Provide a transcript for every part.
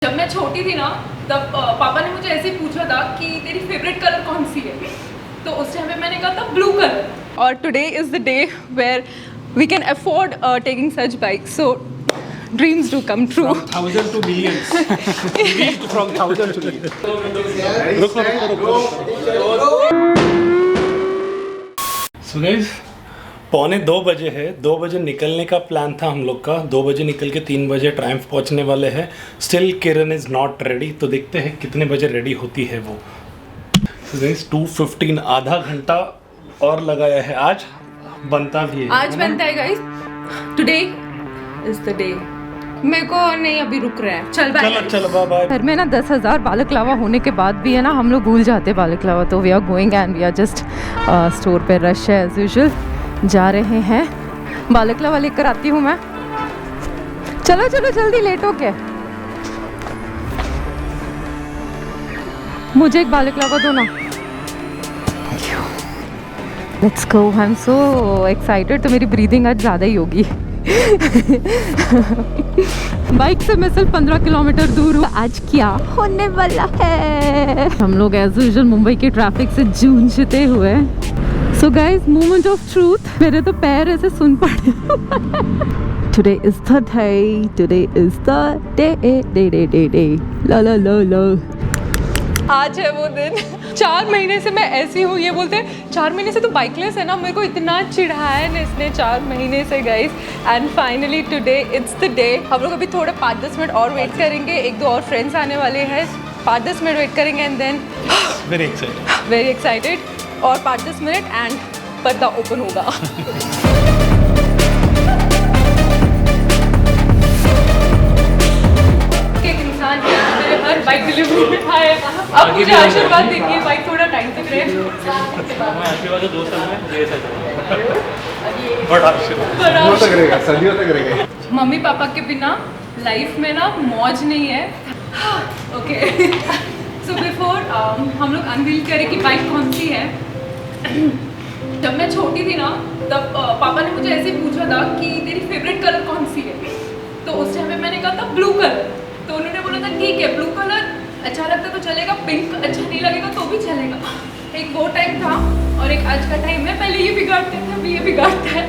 जब मैं छोटी थी ना तब पापा ने मुझे ऐसे ही पूछा था कि तेरी फेवरेट कलर कौन सी है, तो उस टाइम पे मैंने कहा था ब्लू कलर। और today is the day where we can afford taking such bikes, so dreams do come true. From 1,000 to millions. We reached from 1,000 to millions. So guys, 1:45 बजे है। 2 बजे निकलने का प्लान था हम लोग का। 2 बजे निकल के 3 बजे ट्रायम्फ पहुंचने वाले हैं। Still Kiran is not ready, तो देखते हैं कितने बजे रेडी होती है वो। So guys, 2:15 आधा घंटा और लगाया है। आज बनता भी है, आज बनता है guys, today is the day. मेरे को नहीं अभी रुक रहा है, चल बाय। चलो बाय बाय। घर में ना 10,000 बालकलावा होने के बाद भी है ना हम लोग भूल जाते बालकलावा, तो we are going and we are just store पे रश है एज यूजुअल, जा रहे हैं। बालकलावा लेकर आती हूँ मैं। चलो चलो जल्दी, लेट हो के। मुझे एक बालकलावा दो ना। Let's go, I am so excited. तो मेरी ब्रीदिंग आज ज़्यादा ही होगी। बाइक से मैं सिर्फ 15 किलोमीटर दूर हूँ। आज क्या होने वाला है? हम लोग एज यूजुअल मुंबई के ट्रैफिक से जूझते हुए। So guys, moment of truth, मेरे तो पैर ऐसे सुन पड़े। Today is the day, today is the day, day day day day, la la la la. आज है वो दिन। 4 महीने से मैं ऐसी हूँ, ये बोलते हैं 4 महीने से तो बाइकलेस है ना। मेरे को इतना चिढ़ाया है इसने 4 महीने से guys, and finally today it's the day. हम लोग अभी थोड़े 5-10 मिनट और वेट करेंगे, 1-2 और फ्रेंड्स आने वाले हैं। 5-10 मिनट वेट करेंगे एंड देन वेरी एक्साइटेड। और 5-10 मिनट एंड पर्दा ओपन होगा। एक इंसान मेरे हर बाइक डिलीवरी में आया। अब मुझे आशीर्वाद देखिए, बाइक थोड़ा टाइम तक रहे। आशीर्वाद 2 साल में ये बड़ा आशीर्वाद सदियों तक रहेगा। मम्मी पापा के बिना लाइफ में ना मौज नहीं है। ओके, सो बिफोर हम लोग अनवील करें कि बाइक कौन सी है। जब मैं छोटी थी ना तब पापा ने मुझे ऐसे ही पूछा था कि तेरी फेवरेट कलर कौन सी है, तो उस टाइम पे मैंने कहा था ब्लू कलर। तो उन्होंने बोला था ठीक है, ब्लू कलर अच्छा लगता तो चलेगा, पिंक अच्छा नहीं लगेगा तो भी चलेगा। एक वो टाइम था और एक आज का टाइम है। पहले ये बिगाड़ते थे, अभी ये बिगाड़ता है।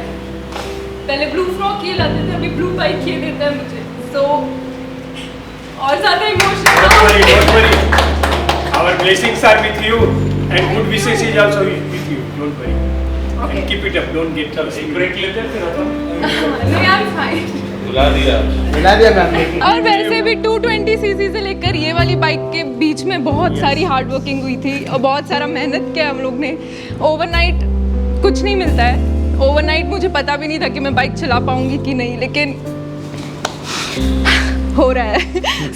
पहले ब्लू फ्रॉक ये लाते थे, अभी ब्लू बाइक ये देता है मुझे। सो और ज़्यादा emotional. Our blessings are with you and good wishes is also with you. Don't worry. Okay. And keep it up. Don't get upset. Break लेते हैं फिर अपन। नहीं, आई एम फाइन। बुला दिया मैम। और वैसे भी 220 सीसी से लेकर ये वाली बाइक के बीच में बहुत सारी हार्ड वर्किंग हुई थी और बहुत सारा मेहनत किया हम लोग ने। ओवरनाइट कुछ नहीं मिलता है। ओवरनाइट मुझे पता भी नहीं था कि मैं बाइक चला पाऊंगी कि नहीं, लेकिन हो रहा है।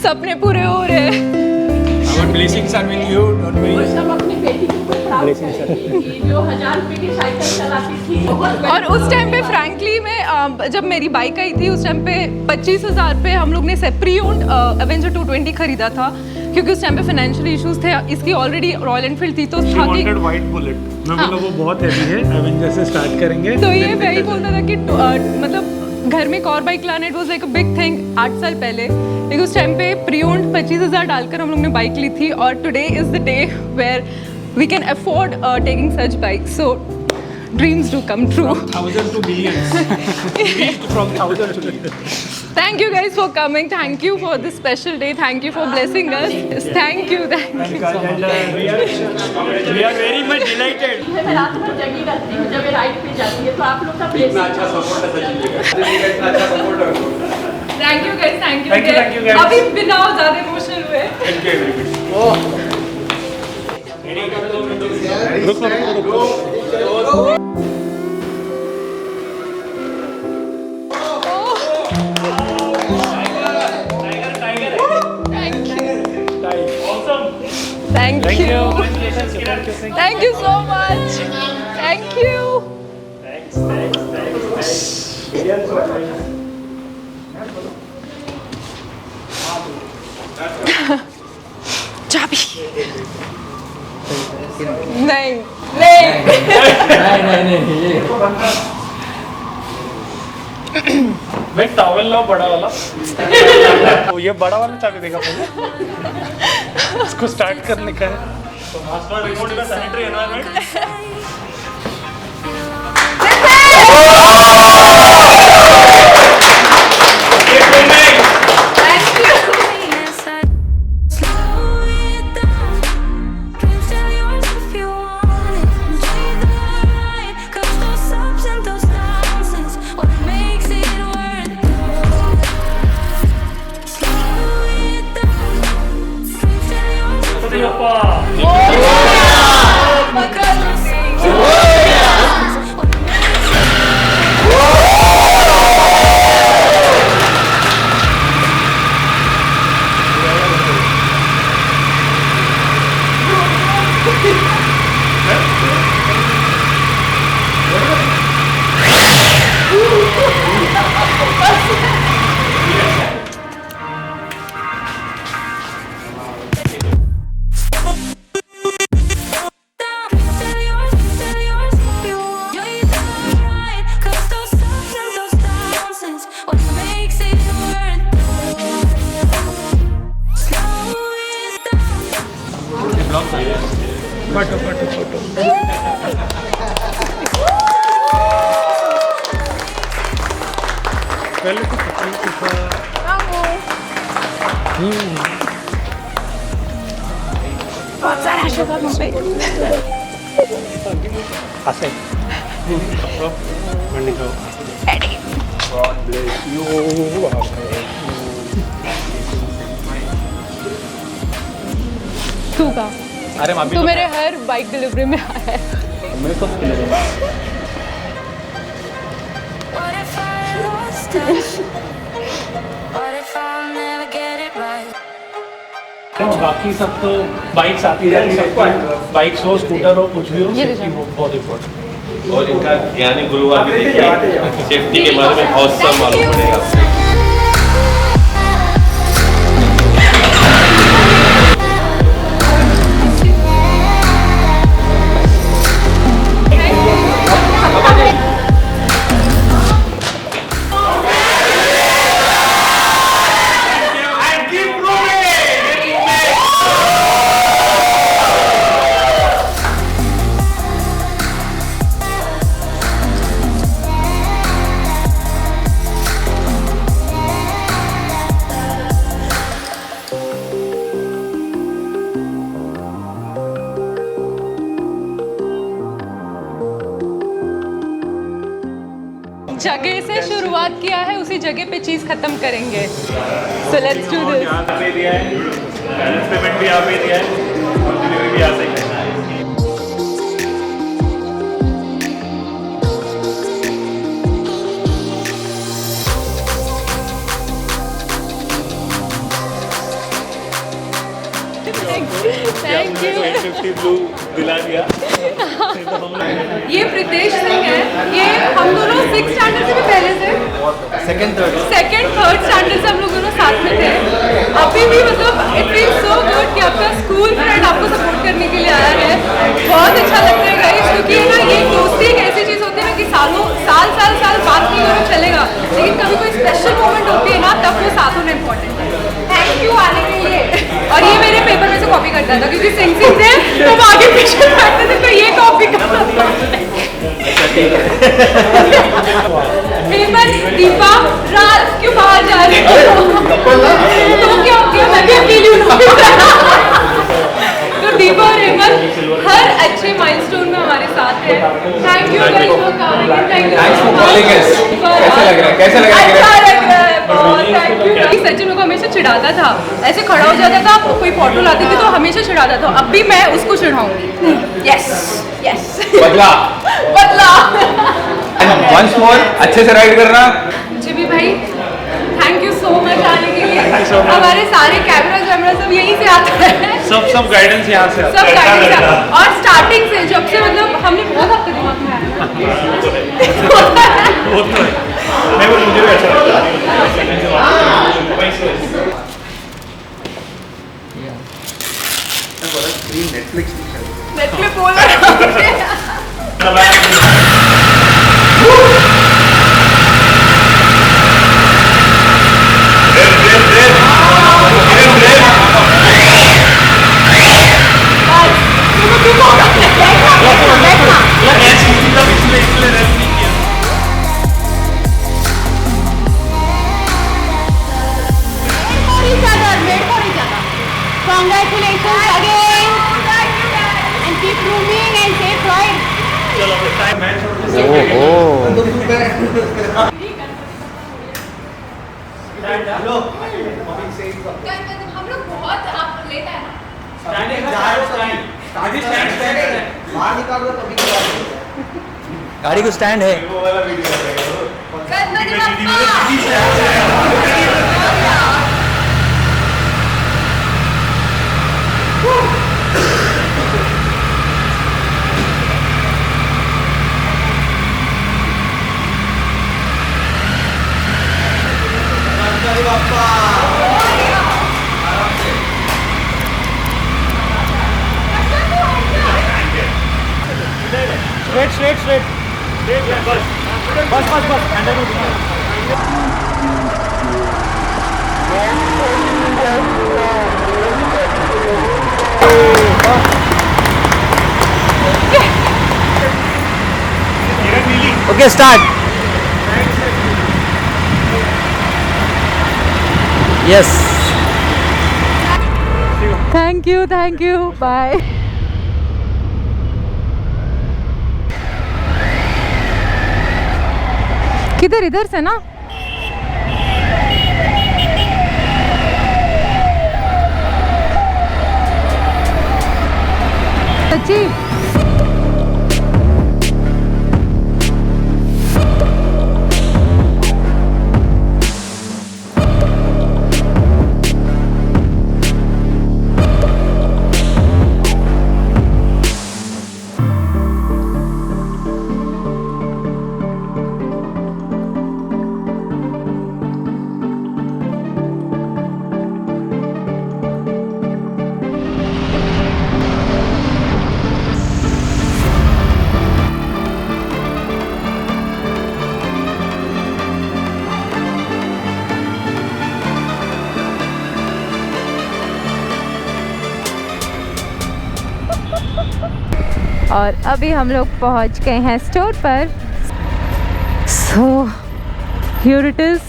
सपने पूरे हो रहे हैं। Our blessings are with you. Don't worry. सब अपनी बेटी को प्राउड करेंगे, जो 1000 रुपए की साइकिल चलाती थी। और उस टाइम पे फ्रैंकली मैं जब मेरी बाइक आई थी उस टाइम पे 25,000 पे हम लोग ने प्री ओन्ड एवेंजर 220 खरीदा था, क्योंकि उस टाइम पे फाइनेंशियल इश्यूज थे। इसकी ऑलरेडी रॉयल एनफील्ड थी, तो She था कि wanted white bullet. मैं बोला वो बहुत हैवी है, एवेंजर से स्टार्ट करेंगे। तो ये वही बोलता था कि मतलब घर में एक और बाइक लाना, it was like a big thing 8 साल पहले। लेकिन उस टाइम पे प्री ओन्ड 25,000 डालकर हम लोग ने बाइक ली थी। और today is the day where we can afford taking such bike, so dreams do come true. From 1,000 to millions. We reached from 1,000 to millions. Thank you guys for coming. Thank you for this special day. Thank you for blessing us. Thank you. We are very much delighted. मैं रात भर जगी रहती हूँ जब ये ride पे जाती है, तो आप लोग का blessing. Thank you guys. Thank you. Thank you guys. अभी बिना ज़्यादा इमोशनल हुए। Thank you very much. रुको। Thank you. Thank you so much. Thank you. चाबी नहीं नहीं मैं टॉवल लाओ बड़ा वाला। तो ये बड़ा वाला चाबी देगा पहले, इसको स्टार्ट करने का है। रिमोट का sanitary environment. Photo photo photo. पहले तो बहुत सारा शुगर मुंबई। ऐसे मंडी का God bless you। तू का अरे तो मेरे हर बाइक डिलीवरी में आया है। मेरे को What if I lost touch? What if I'll never get it right? बाकी सब तो बाइक्स आती जाती है, बाइक्स हो स्कूटर हो कुछ भी हो, सेफ्टी हो बहुत इम्पोर्टेंट। और इनका ज्ञानी गुरुवार भी देखिए, सेफ्टी के बारे में बहुत सब मालूम पड़ेगा। जगह से शुरुआत किया है, उसी जगह पे चीज खत्म करेंगे। So let's do this. यहाँ पे दिया है, बैलेंस पेमेंट भी यहाँ पे दिया है, और डिलीवरी भी यहाँ से ही है। Thank you. 850 ब्लू दिला दिया। ये प्रीतेश सिंह है, ये हम दोनों 6th स्टैंडर्ड से भी पहले से सेकंड थर्ड स्टैंडर्ड से हम लोग दोनों साथ में थे। अभी भी मतलब इट फील्स सो गुड कि आपका स्कूल फ्रेंड आपको सपोर्ट करने के लिए आया है। बहुत अच्छा लगता है गाइस, क्योंकि ना ये दोस्ती एक ऐसी चीज़ होती है ना कि साल बात नहीं करो चलेगा, लेकिन कभी कोई स्पेशल मोमेंट होती है ना तब वो साथ होना इम्पोर्टेंट है। थैंक यू आने के लिए। और ये मेरे पेपर में से कॉपी करता था, क्योंकि सिंह थे तो वो आगे पीछे बैठते थे, तो ये कॉपी करता था। हेमंत, दीपा, राज क्यों बाहर जा रहे हो? तो क्या हो गया, मैं भी अकेली हूँ। तो दीपा और हेमंत हर अच्छे माइलस्टोन में हमारे साथ हैं। Thank you guys for coming and thank you for calling us. कैसा लग रहा है? अच्छा लग रहा है बहुत, थैंक यू। सचिन को हमेशा चिढ़ाता था, ऐसे खड़ा हो जाता था, कोई फोटो लाती थी तो हमेशा चिढ़ाता था। अब भी मैं उसको चिढ़ाऊंगी। यस यस बदला वंस मोर अच्छे से राइड करना। जी भी भाई, थैंक यू सो मच आने के लिए। हमारे सारे कैमरा सब यहीं से आते हैं, सब गाइडेंस यहाँ से आता सब गाइडेंस। और स्टार्टिंग से जब से मतलब हमने बहुत आपके दिमाग में आया ना। वो तो है, नहीं वो मुझे भी अच्छा लगता है। नेटफ्लिक्स बोल रहा हूँ। Congratulations again. And keep grooming and safe ride. हम लोग बहुत आप लेट है ना। गाड़ी को स्टैंड है। Ganpati Bappa. Okay start. Yes. Thank you bye. किधर? इधर से ना? सच्ची? और अभी हम लोग पहुंच गए हैं स्टोर पर। So here it is.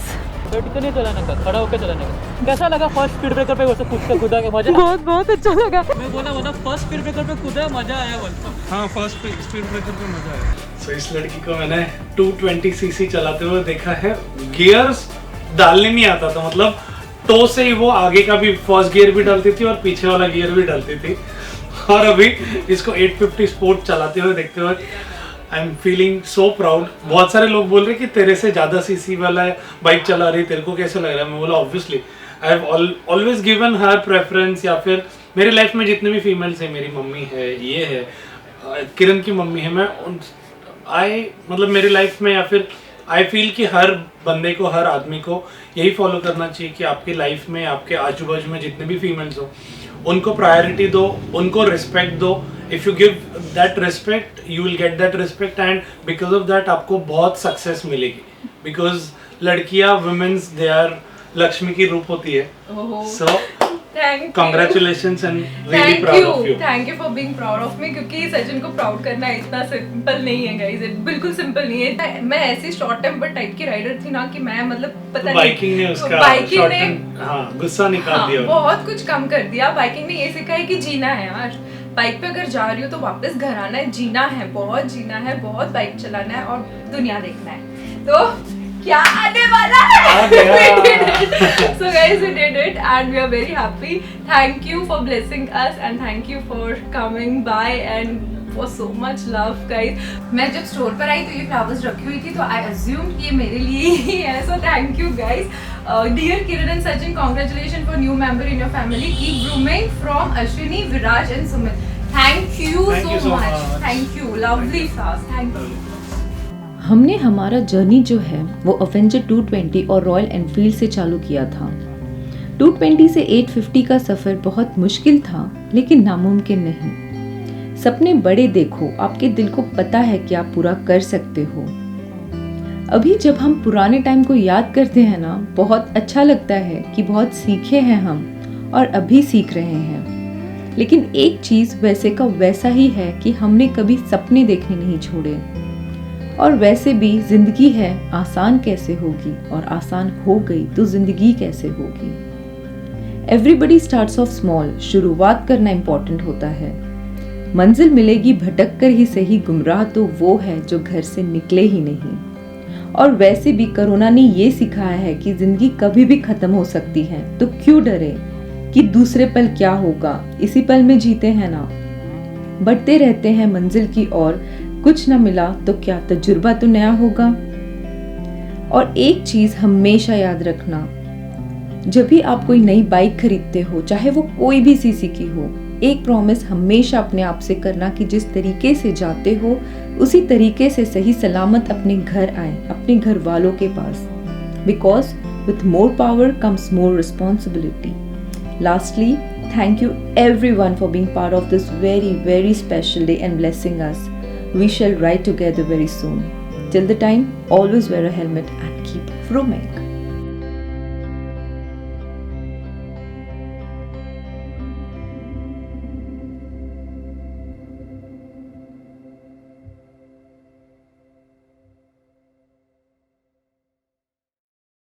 बैठ के नहीं चलाने का, खड़ा होकर चलाने का। कैसा लगा फर्स्ट स्पीड ब्रेकर पे वैसे कूदा के मजा? बहुत अच्छा लगा। मैं बोला फर्स्ट स्पीड ब्रेकर पे कूदा, मजा आया बोलता। हाँ, फर्स्ट स्पीड ब्रेकर पे मजा आया। सो इस लड़की को मैंने 220 सीसी चलाते हुए देखा है। गियर्स डालने नहीं आता था, मतलब टो से ही वो आगे का भी फर्स्ट गियर भी डालती थी और पीछे वाला गियर भी डालती थी। और अभी इसको 850 स्पोर्ट चलाते हुए देखते हुए I am feeling so proud. बहुत सारे लोग बोल रहे कि तेरे से ज़्यादा सीसी वाला बाइक चला रही, तेरे को कैसे लग रहा है? मैं बोला obviously I have always given her preference, या फिर मेरी लाइफ में जितने भी फीमेल्स हैं, मेरी मम्मी है, ये है, किरण की मम्मी है, मैं मतलब मेरी लाइफ में, या फिर आई फील कि हर बंदे को, हर आदमी को यही फॉलो करना चाहिए कि आपकी लाइफ में, आपके आजू बाजू में जितने भी फीमेल्स हो, उनको प्रायोरिटी दो, उनको रिस्पेक्ट दो। If you give that respect, you will get that respect, and because of that आपको बहुत सक्सेस मिलेगी। बिकॉज लड़कियां, वुमेन्स, दे आर लक्ष्मी की रूप होती है। सो Congratulations and really proud of you. Thank you for being proud of me, क्योंकि सचिन को प्राउड करना इतना सिंपल नहीं है गाइस, बिल्कुल सिंपल नहीं है। मैं ऐसी शॉर्ट टेम्पर टाइप की राइडर थी ना कि मैं मतलब पता नहीं, बाइकिंग ने उसका बाइकिंग ने गुस्सा निकाल दिया, बहुत कुछ कम कर दिया। बाइकिंग ने ये सिखाया कि जीना है यार, बाइक पे अगर जा रही हो तो वापस घर आना है, जीना है, बहुत जीना है, बहुत बाइक चलाना है और दुनिया देखना है। तो क्या आने वाला है? So guys, we did it and we are very happy. Thank you for blessing us and thank you for coming by and for so much love guys. मैं जब स्टोर पर आई तो ये फ्लावर्स रखी हुई थी, तो I assumed ये मेरे लिए ही है। So thank you guys. Dear Kiran and Sachin, congratulations for new member in your family. Keep grooming from Ashwini, Viraj and Sumit. Thank you so much. Thank you. Lovely flowers. Thank you. हमने हमारा journey जो है वो Avenger 220 और royal Enfield से चालू किया था। 220 से 850 का सफ़र बहुत मुश्किल था, लेकिन नामुमकिन नहीं। सपने बड़े देखो, आपके दिल को पता है कि आप पूरा कर सकते हो। अभी जब हम पुराने टाइम को याद करते हैं ना, बहुत अच्छा लगता है कि बहुत सीखे हैं हम और अभी सीख रहे हैं। लेकिन एक चीज़ वैसे का वैसा ही है कि हमने कभी सपने देखने नहीं छोड़े। और वैसे भी ज़िंदगी है, आसान कैसे होगी, और आसान हो गई तो ज़िंदगी कैसे होगी। एवरीबडी स्टार्ट्स ऑफ स्मॉल, शुरुआत करना इम्पोर्टेंट होता है। मंजिल मिलेगी भटक कर ही सही, गुमराह तो वो है जो घर से निकले ही नहीं। और वैसे भी कोरोना ने ये सिखाया है कि जिंदगी कभी भी खत्म हो सकती है, तो क्यों डरे कि दूसरे पल क्या होगा, इसी पल में जीते हैं ना। बढ़ते रहते हैं मंजिल की ओर, कुछ न मिला तो क्या, तजुर्बा तो नया होगा। और एक चीज हमेशा याद रखना, जब भी आप कोई नई बाइक खरीदते हो, चाहे वो कोई भी सीसी की हो, एक प्रॉमिस हमेशा अपने आप से करना कि जिस तरीके से जाते हो उसी तरीके से सही सलामत अपने घर आए, अपने घर वालों के पास। Because with more power comes more responsibility. Lastly, thank you everyone for being part of this very, very special day and blessing us. We shall ride together very soon. Till the time, always wear a helmet and keep roaming.